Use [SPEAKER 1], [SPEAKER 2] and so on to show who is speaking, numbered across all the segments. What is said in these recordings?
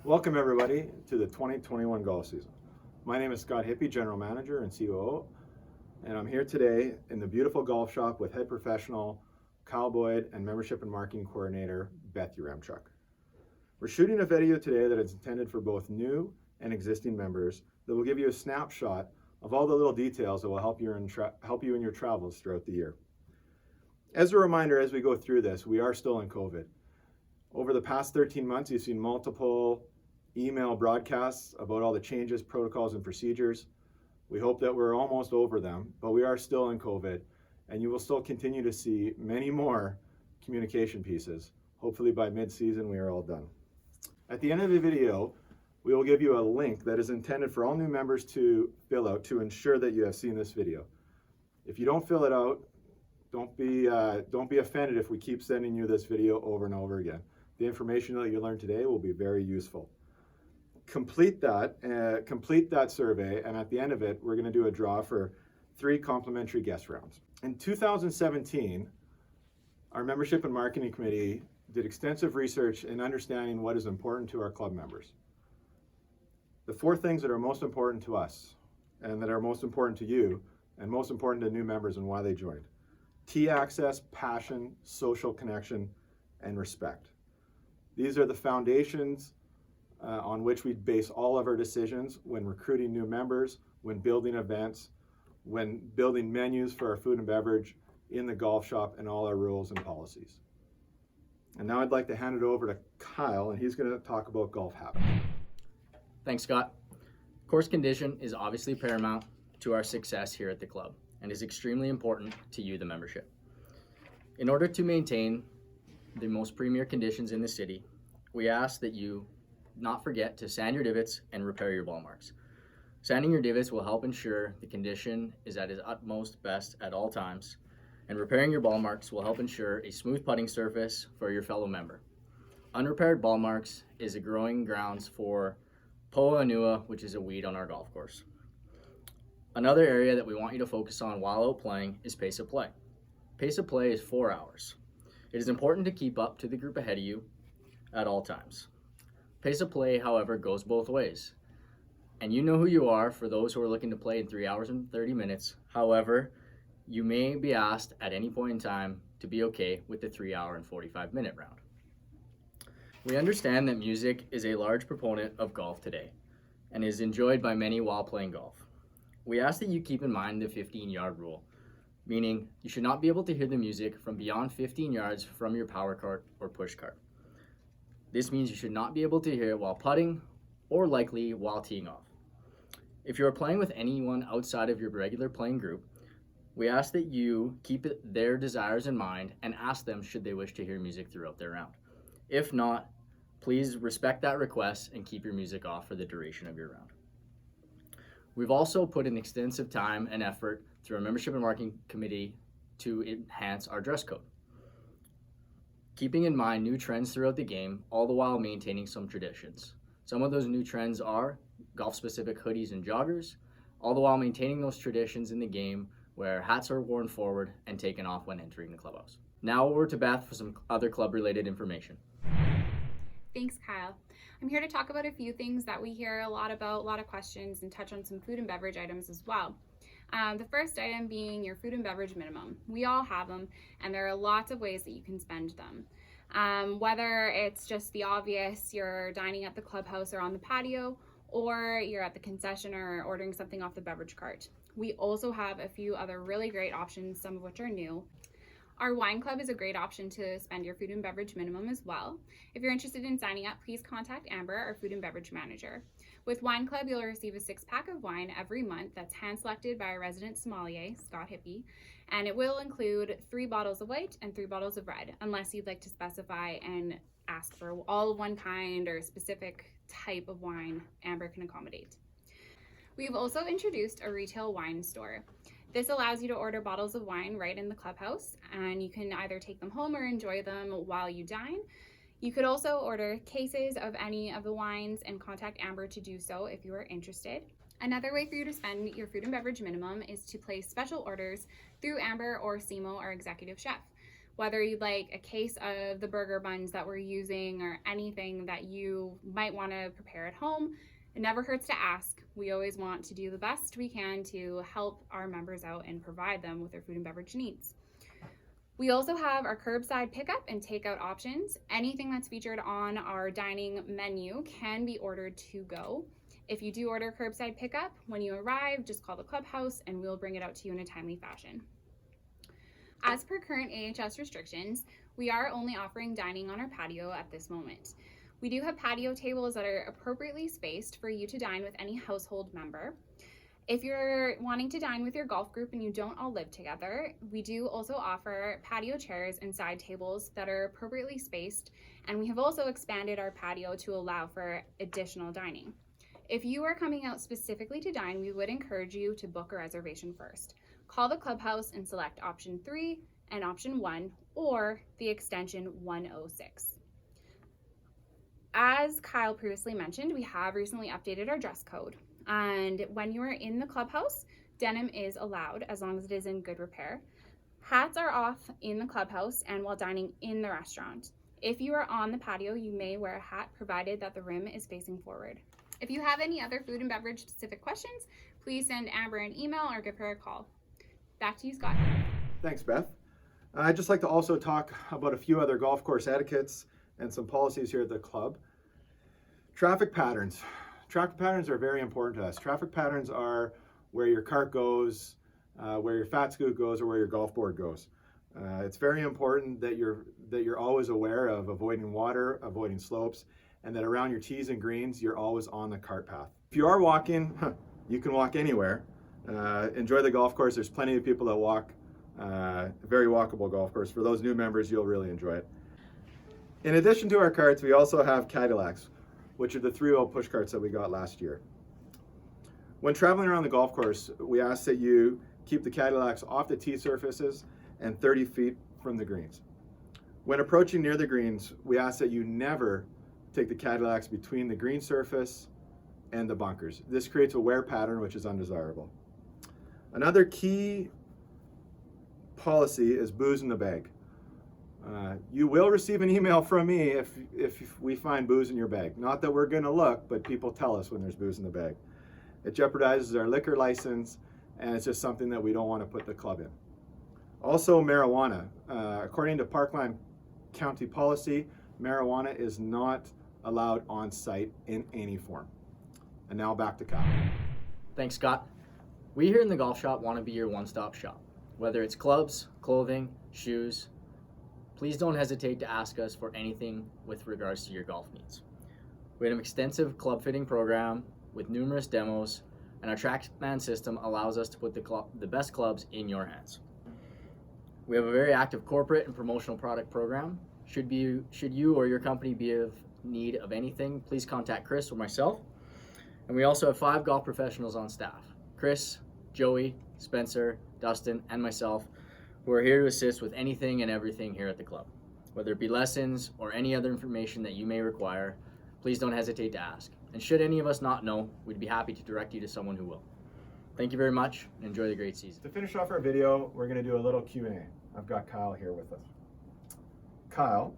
[SPEAKER 1] Welcome everybody to the 2021 golf season. My name is Scott Hippie, General Manager and COO, and I'm here today in the beautiful golf shop with head professional Kyle Boyd and membership and marketing coordinator Beth Uremchuk. We're shooting a video today that is intended for both new and existing members that will give you a snapshot of all the little details that will help you in your travels throughout the year. As a reminder, as we go through this, we are still in COVID. Over the past 13 months, you've seen multiple email broadcasts about all the changes, protocols, and procedures. We hope that we're almost over them, but we are still in COVID, and you will still continue to see many more communication pieces. Hopefully by mid-season, we are all done. At the end of the video, we will give you a link that is intended for all new members to fill out to ensure that you have seen this video. If you don't fill it out, don't be offended if we keep sending you this video over and over again. The information that you learned today will be very useful. Complete that survey, and at the end of it, we're going to do a draw for 3 complimentary guest rounds. In 2017, our membership and marketing committee did extensive research in understanding what is important to our club members. The 4 things that are most important to us, and that are most important to you, and most important to new members and why they joined. Tee access, passion, social connection, and respect. These are the foundations on which we base all of our decisions when recruiting new members, when building events, when building menus for our food and beverage in the golf shop, and all our rules and policies. And now I'd like to hand it over to Kyle, and he's going to talk about golf habits.
[SPEAKER 2] Thanks, Scott. Course condition is obviously paramount to our success here at the club and is extremely important to you, the membership. In order to maintain the most premier conditions in the city, we ask that you not forget to sand your divots and repair your ball marks. Sanding your divots will help ensure the condition is at its utmost best at all times, and repairing your ball marks will help ensure a smooth putting surface for your fellow member. Unrepaired ball marks is a growing grounds for Poa annua, which is a weed on our golf course. Another area that we want you to focus on while out playing is pace of play. Pace of play is 4 hours. It is important to keep up to the group ahead of you at all times. Pace of play, however, goes both ways. And you know who you are for those who are looking to play in 3 hours and 30 minutes. However, you may be asked at any point in time to be okay with the 3 hour and 45-minute round. We understand that music is a large proponent of golf today and is enjoyed by many while playing golf. We ask that you keep in mind the 15-yard rule, meaning you should not be able to hear the music from beyond 15 yards from your power cart or push cart. This means you should not be able to hear it while putting or likely while teeing off. If you are playing with anyone outside of your regular playing group, we ask that you keep their desires in mind and ask them should they wish to hear music throughout their round. If not, please respect that request and keep your music off for the duration of your round. We've also put in extensive time and effort through our membership and marketing committee to enhance our dress code, keeping in mind new trends throughout the game, all the while maintaining some traditions. Some of those new trends are golf-specific hoodies and joggers, all the while maintaining those traditions in the game where hats are worn forward and taken off when entering the clubhouse. Now over to Beth for some other club-related information.
[SPEAKER 3] Thanks, Kyle. I'm here to talk about a few things that we hear a lot about, a lot of questions, and touch on some food and beverage items as well. The first item being your food and beverage minimum. We all have them, and there are lots of ways that you can spend them. Whether it's just the obvious, you're dining at the clubhouse or on the patio, or you're at the concession or ordering something off the beverage cart. We also have a few other really great options, some of which are new. Our wine club is a great option to spend your food and beverage minimum as well. If you're interested in signing up, please contact Amber, our food and beverage manager. With Wine Club, you'll receive a 6-pack of wine every month that's hand-selected by a resident sommelier, Scott Hippie, and it will include 3 bottles of white and 3 bottles of red, unless you'd like to specify and ask for all of one kind or a specific type of wine. Amber can accommodate. We've also introduced a retail wine store. This allows you to order bottles of wine right in the clubhouse, and you can either take them home or enjoy them while you dine. You could also order cases of any of the wines and contact Amber to do so if you are interested. Another way for you to spend your food and beverage minimum is to place special orders through Amber or Simo, our executive chef. Whether you'd like a case of the burger buns that we're using or anything that you might want to prepare at home, it never hurts to ask. We always want to do the best we can to help our members out and provide them with their food and beverage needs. We also have our curbside pickup and takeout options. Anything that's featured on our dining menu can be ordered to go. If you do order curbside pickup, when you arrive, just call the clubhouse and we'll bring it out to you in a timely fashion. As per current AHS restrictions, we are only offering dining on our patio at this moment. We do have patio tables that are appropriately spaced for you to dine with any household member. If you're wanting to dine with your golf group and you don't all live together, we do also offer patio chairs and side tables that are appropriately spaced, and we have also expanded our patio to allow for additional dining. If you are coming out specifically to dine, we would encourage you to book a reservation first. Call the clubhouse and select option 3 and option 1 or the extension 106. As Kyle previously mentioned, we have recently updated our dress code. And when you are in the clubhouse, denim is allowed as long as it is in good repair. Hats are off in the clubhouse and while dining in the restaurant. If you are on the patio, you may wear a hat provided that the rim is facing forward. If you have any other food and beverage specific questions, please send Amber an email or give her a call. Back to you, Scott.
[SPEAKER 1] Thanks, Beth. I'd just like to also talk about a few other golf course etiquettes and some policies here at the club. Traffic patterns. Traffic patterns are very important to us. Traffic patterns are where your cart goes, where your fat scoot goes, or where your golf board goes. It's very important that you're always aware of avoiding water, avoiding slopes, and that around your tees and greens, you're always on the cart path. If you are walking, you can walk anywhere. Enjoy the golf course. There's plenty of people that walk. Very walkable golf course. For those new members, you'll really enjoy it. In addition to our carts, we also have Cadillacs, which are the 3-wheel push carts that we got last year. When traveling around the golf course, we ask that you keep the Cadillacs off the tee surfaces and 30 feet from the greens. When approaching near the greens, we ask that you never take the Cadillacs between the green surface and the bunkers. This creates a wear pattern, which is undesirable. Another key policy is booze in the bag. You will receive an email from me if we find booze in your bag. Not that we're going to look, but people tell us when there's booze in the bag. It jeopardizes our liquor license, and it's just something that we don't want to put the club in. Also, marijuana. According to Parkland County policy, marijuana is not allowed on site in any form. And now back to Kyle.
[SPEAKER 2] Thanks, Scott. We here in the golf shop want to be your one-stop shop. Whether it's clubs, clothing, shoes, please don't hesitate to ask us for anything with regards to your golf needs. We have an extensive club fitting program with numerous demos, and our TrackMan system allows us to put the best clubs in your hands. We have a very active corporate and promotional product program. Should you or your company be of need of anything, please contact Chris or myself. And we also have 5 golf professionals on staff: Chris, Joey, Spencer, Dustin, and myself, who are here to assist with anything and everything here at the club. Whether it be lessons or any other information that you may require, please don't hesitate to ask. And should any of us not know, we'd be happy to direct you to someone who will. Thank you very much, and enjoy the great season.
[SPEAKER 1] To finish off our video, we're going to do a little Q&A. I've got Kyle here with us. Kyle,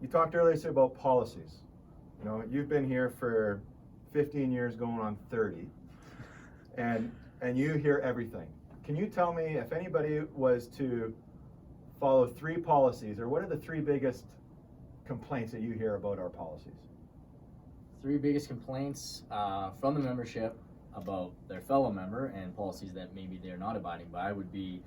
[SPEAKER 1] you talked earlier about policies. You know, you've been here for 15 years going on 30, and you hear everything. Can you tell me if anybody was to follow 3 policies, or what are the 3 biggest complaints that you hear about our policies?
[SPEAKER 2] 3 biggest complaints from the membership about their fellow member and policies that maybe they're not abiding by would be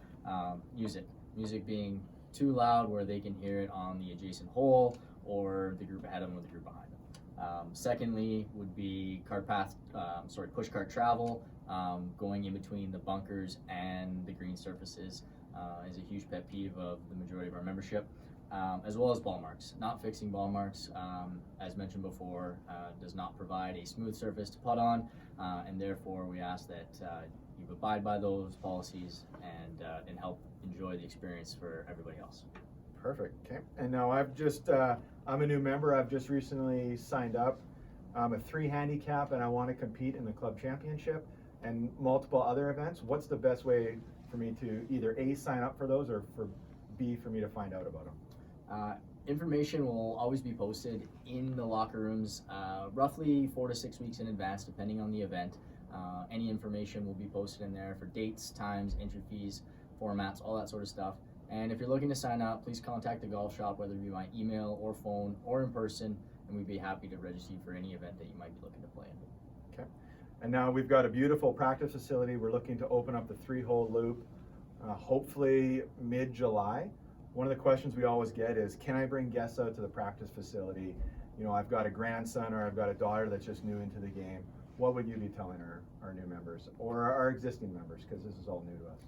[SPEAKER 2] music being too loud where they can hear it on the adjacent hole or the group ahead of them or the group behind them. Secondly would be push cart travel, going in between the bunkers and the green surfaces is a huge pet peeve of the majority of our membership, as well as ball marks. Not fixing ball marks, as mentioned before, does not provide a smooth surface to putt on, and therefore we ask that you abide by those policies and help enjoy the experience for everybody else.
[SPEAKER 1] Perfect. Okay. And now I'm a new member. I've just recently signed up. I'm a 3 handicap, and I want to compete in the club championship and multiple other events. What's the best way for me to either A, sign up for those, or for be for me to find out about them?
[SPEAKER 2] Information will always be posted in the locker rooms roughly 4 to 6 weeks in advance, depending on the event. Any information will be posted in there for dates, times, entry fees, formats, all that sort of stuff. And if you're looking to sign up, please contact the golf shop, whether it be by email or phone or in person, and we'd be happy to register you for any event that you might be looking to play in.
[SPEAKER 1] Okay. And now we've got a beautiful practice facility. We're looking to open up the 3-hole loop, hopefully mid-July. One of the questions we always get is, can I bring guests out to the practice facility? You know, I've got a grandson or I've got a daughter that's just new into the game. What would you be telling our new members or our existing members, because this is all new to us?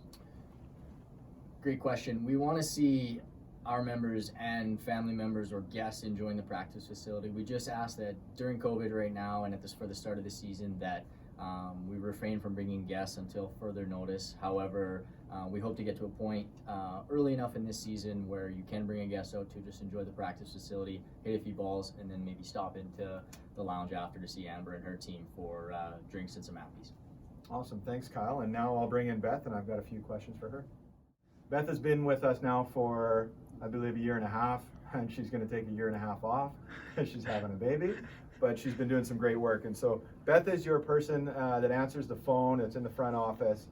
[SPEAKER 2] Great question. We want to see our members and family members or guests enjoying the practice facility. We just ask that during COVID right now and for the start of the season that we refrain from bringing guests until further notice. However, we hope to get to a point early enough in this season where you can bring a guest out to just enjoy the practice facility, hit a few balls, and then maybe stop into the lounge after to see Amber and her team for drinks and some appies.
[SPEAKER 1] Awesome, thanks Kyle. And now I'll bring in Beth, and I've got a few questions for her. Beth has been with us now for, I believe, 1.5 years, and she's going to take 1.5 years off because she's having a baby. But she's been doing some great work. And so Beth is your person that answers the phone, that's in the front office,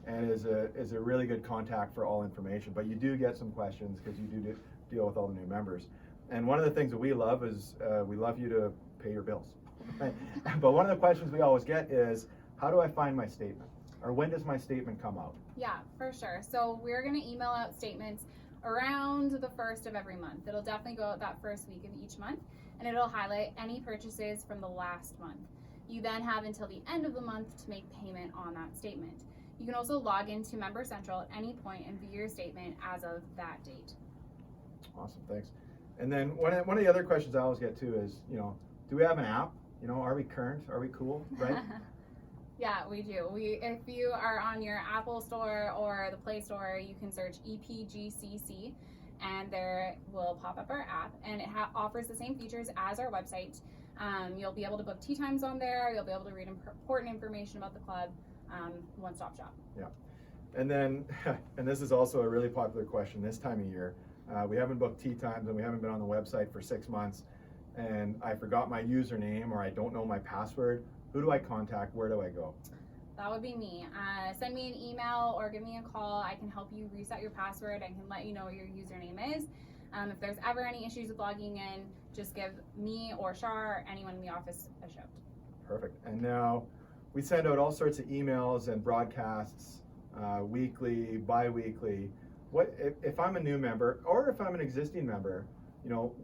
[SPEAKER 1] and is a really good contact for all information. But you do get some questions because you do deal with all the new members. And one of the things that we love is we love you to pay your bills. Right? But one of the questions we always get is, how do I find my statement? Or when does my statement come out?
[SPEAKER 3] Yeah, for sure. So we're going to email out statements around the first of every month. It'll definitely go out that first week of each month, and it'll highlight any purchases from the last month. You then have until the end of the month to make payment on that statement. You can also log into Member Central at any point and view your statement as of that date.
[SPEAKER 1] Awesome, thanks. And then one of the other questions I always get too is, you know, do we have an app? You know, are we current? Are we cool? Right?
[SPEAKER 3] Yeah, we do. If you are on your Apple Store or the Play Store, you can search EPGCC, and there will pop up our app, and it offers the same features as our website. You'll be able to book tee times on there. You'll be able to read important information about the club. One-stop shop.
[SPEAKER 1] Yeah. And then, and this is also a really popular question this time of year. We haven't booked tee times and we haven't been on the website for 6 months, and I forgot my username or I don't know my password. Who do I contact? Where do I go?
[SPEAKER 3] That would be me. Send me an email or give me a call. I can help you reset your password. I can let you know what your username is. If there's ever any issues with logging in, just give me or Shar or anyone in the office a shout.
[SPEAKER 1] Perfect. And now we send out all sorts of emails and broadcasts weekly, bi-weekly. What if I'm a new member or if I'm an existing member, you know,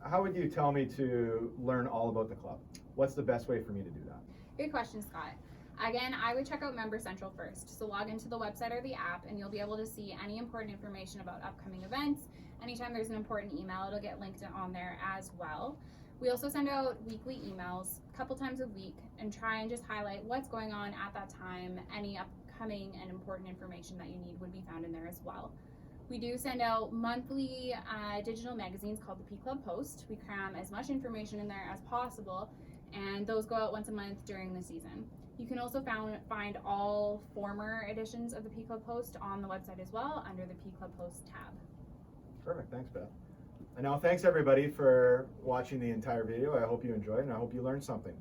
[SPEAKER 1] how would you tell me to learn all about the club? What's the best way for me to do that?
[SPEAKER 3] Good question, Scott. Again, I would check out Member Central first. So log into the website or the app, and you'll be able to see any important information about upcoming events. Anytime there's an important email, it'll get linked on there as well. We also send out weekly emails a couple times a week and try and just highlight what's going on at that time. Any upcoming and important information that you need would be found in there as well. We do send out monthly digital magazines called the P Club Post. We cram as much information in there as possible, and those go out once a month during the season. You can also find all former editions of the P Club Post on the website as well under the P Club Post tab.
[SPEAKER 1] Perfect, thanks Beth. And now thanks everybody for watching the entire video. I hope you enjoyed and I hope you learned something.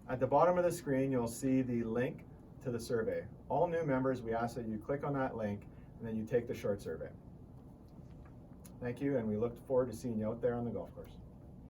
[SPEAKER 1] At the bottom of the screen, you'll see the link to the survey. All new members, we ask that you click on that link and then you take the short survey. Thank you, and we look forward to seeing you out there on the golf course.